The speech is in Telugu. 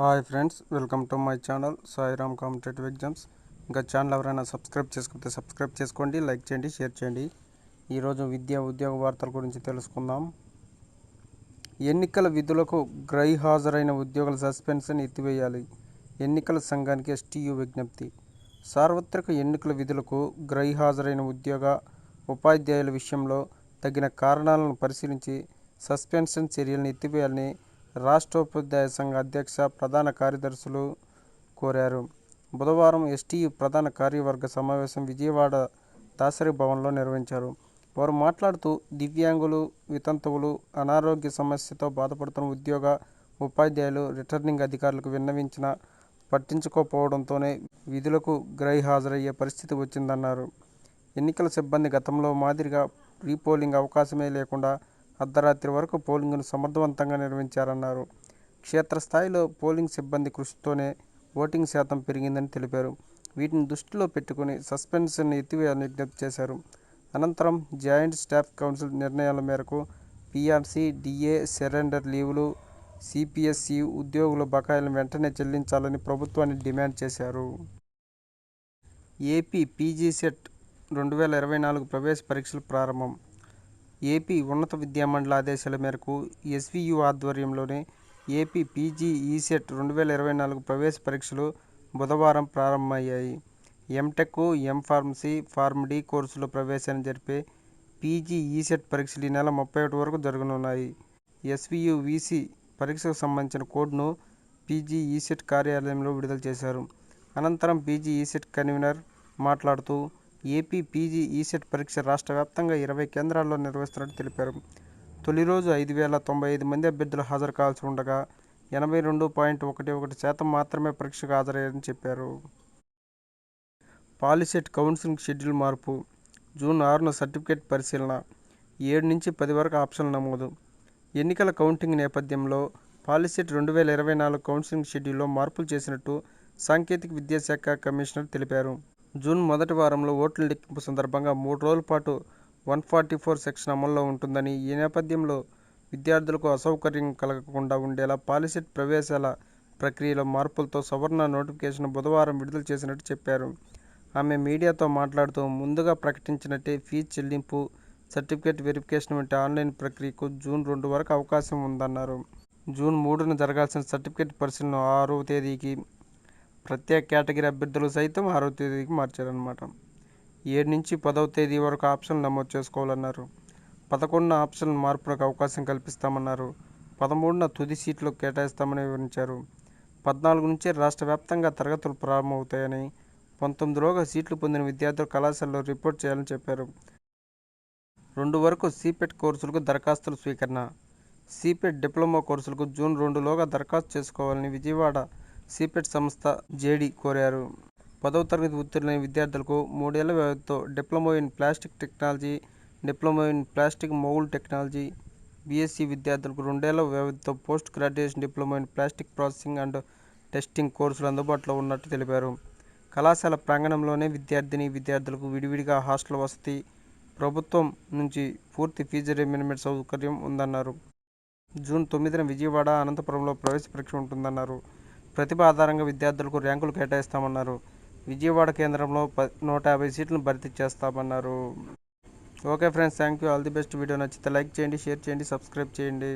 Hi friends, welcome to my channel Sairam competitive exams. ఇంకా ఛానల్ ఎవరైనా సబ్స్క్రైబ్ చేసుకుంటే సబ్స్క్రైబ్ చేసుకోండి, లైక్ చేయండి, షేర్ చేయండి. ఈరోజు ఉద్యోగ వార్తల గురించి తెలుసుకుందాం. ఎన్నికల విధులకు గైర్హాజరైన ఉద్యోగుల సస్పెన్షన్ ఎత్తివేయాలి. ఎన్నికల సంఘానికి ఎస్టీయూ విజ్ఞప్తి. సార్వత్రిక ఎన్నికల విధులకు గైర్హాజరైన ఉపాధ్యాయుల విషయంలో తగిన కారణాలను పరిశీలించి సస్పెన్షన్ చర్యలను ఎత్తివేయాలని రాష్ట్రోపాధ్యాయ సంఘ అధ్యక్ష, ప్రధాన కార్యదర్శులు కోరారు. బుధవారం ఎస్టీయూ ప్రధాన కార్యవర్గ సమావేశం విజయవాడ దాసరి భవన్లో నిర్వహించారు. వారు మాట్లాడుతూ దివ్యాంగులు, వితంతువులు, అనారోగ్య సమస్యతో బాధపడుతున్న ఉపాధ్యాయులు రిటర్నింగ్ అధికారులకు విన్నవించినా పట్టించుకోకపోవడంతోనే విధులకు గైర్హాజరయ్యే పరిస్థితి వచ్చిందన్నారు. ఎన్నికల సిబ్బంది గతంలో మాదిరిగా రీపోలింగ్ అవకాశమే లేకుండా అర్ధరాత్రి వరకు పోలింగ్ను సమర్థవంతంగా నిర్వహించారన్నారు. క్షేత్రస్థాయిలో పోలింగ్ సిబ్బంది కృషితోనే ఓటింగ్ శాతం పెరిగిందని తెలిపారు. వీటిని దృష్టిలో పెట్టుకుని సస్పెన్షన్ ఎత్తివేయాలని విజ్ఞప్తి చేశారు. అనంతరం జాయింట్ స్టాఫ్ కౌన్సిల్ నిర్ణయాల మేరకు పీఆర్సీ, డీఏ, సరెండర్ లీవులు, సిపిఎస్ఈ ఉద్యోగుల బకాయిలను వెంటనే చెల్లించాలని ప్రభుత్వాన్ని డిమాండ్ చేశారు. ఏపీ పీజీసెట్ 2024 ప్రవేశ పరీక్షలు ప్రారంభం. ఏపీ ఉన్నత విద్యామండలి ఆదేశాల మేరకు ఎస్వీయు ఆధ్వర్యంలోనే ఏపీ పీజీఈసెట్ 2024 ప్రవేశ పరీక్షలు బుధవారం ప్రారంభమయ్యాయి. ఎంటెక్, ఎంఫార్మసీ, ఫార్మడీ కోర్సులో ప్రవేశాన్ని జరిపే పీజీఈసెట్ పరీక్షలు ఈ నెల 31 వరకు జరగనున్నాయి. ఎస్వీయు వీసీ పరీక్షకు సంబంధించిన కోడ్ను పీజీఈసెట్ కార్యాలయంలో విడుదల చేశారు. అనంతరం పీజీఈసెట్ కన్వీనర్ మాట్లాడుతూ ఏపీ పీజీఈసెట్ పరీక్ష రాష్ట్ర వ్యాప్తంగా 20 కేంద్రాల్లో నిర్వహిస్తున్నట్టు తెలిపారు. తొలి రోజు 5,095 మంది అభ్యర్థులు హాజరు కావాల్సి ఉండగా 82.11% మాత్రమే పరీక్షకు హాజరయ్యారని చెప్పారు. పాలిసెట్ కౌన్సిలింగ్ షెడ్యూల్ మార్పు. జూన్ 6న సర్టిఫికేట్ పరిశీలన. 7 నుంచి 10 వరకు ఆప్షన్ల నమోదు. ఎన్నికల కౌంటింగ్ నేపథ్యంలో పాలిసెట్ 2024 కౌన్సిలింగ్ షెడ్యూల్లో మార్పులు చేసినట్టు సాంకేతిక విద్యాశాఖ కమిషనర్ తెలిపారు. జూన్ మొదటి వారంలో ఓట్ల లెక్కింపు సందర్భంగా 3 రోజుల పాటు 144 సెక్షన్ అమల్లో ఉంటుందని, ఈ నేపథ్యంలో విద్యార్థులకు అసౌకర్యం కలగకుండా ఉండేలా పాలిసెట్ ప్రవేశాల ప్రక్రియలో మార్పులతో సవరణ నోటిఫికేషన్ బుధవారం విడుదల చేసినట్టు చెప్పారు. ఆమె మీడియాతో మాట్లాడుతూ ముందుగా ప్రకటించినట్టే ఫీజు చెల్లింపు, సర్టిఫికేట్ వెరిఫికేషన్ వంటి ఆన్లైన్ ప్రక్రియకు జూన్ 2 వరకు అవకాశం ఉందన్నారు. జూన్ 3న జరగాల్సిన సర్టిఫికేట్ పరిశీలన 6వ తేదీకి, ప్రత్యేక కేటగిరీ అభ్యర్థులు సైతం 6వ తేదీకి మార్చారన్నమాట. 7 నుంచి 10వ తేదీ వరకు ఆప్షన్లు నమోదు చేసుకోవాలన్నారు. 11న ఆప్షన్ మార్పులకు అవకాశం కల్పిస్తామన్నారు. 13న తుది సీట్లు కేటాయిస్తామని వివరించారు. 14 నుంచే రాష్ట్ర వ్యాప్తంగా తరగతులు ప్రారంభమవుతాయని, 19లోగా సీట్లు పొందిన విద్యార్థులు కళాశాలలో రిపోర్ట్ చేయాలని చెప్పారు. 2 వరకు సిపెట్ కోర్సులకు దరఖాస్తుల స్వీకరణ. సిపెట్ డిప్లొమా కోర్సులకు జూన్ 2లోగా దరఖాస్తు చేసుకోవాలని విజయవాడ సిపెట్ సంస్థ జేడీ కోరారు. 10వ తరగతి ఉత్తీర్ణులైన విద్యార్థులకు 3 ఏళ్ల వ్యవధితో diploma in plastic technology, diploma in plastic mould technology, BSc విద్యార్థులకు 2 ఏళ్ల వ్యవధితో post graduation diploma in plastic processing and testing కోర్సులు అందుబాటులో ఉన్నట్టు తెలిపారు. కళాశాల ప్రాంగణంలోనే విద్యార్థులకు విడివిడిగా హాస్టల్ వసతి, ప్రభుత్వం నుంచి పూర్తి ఫీజు రీయింబర్స్మెంట్ సౌకర్యం ఉందన్నారు. జూన్ 9న విజయవాడ, అనంతపురంలో ప్రవేశ పరీక్ష ఉంటుందన్నారు. ప్రతిభ ఆధారంగా విద్యార్థులకు ర్యాంకులు కేటాయిస్తామన్నారు. విజయవాడ కేంద్రంలో 150 సీట్లను భర్తీ చేస్తామన్నారు. Okay friends, thank you, all the best. Video నచ్చితే లైక్ చేయండి, షేర్ చేయండి, సబ్స్క్రైబ్ చేయండి.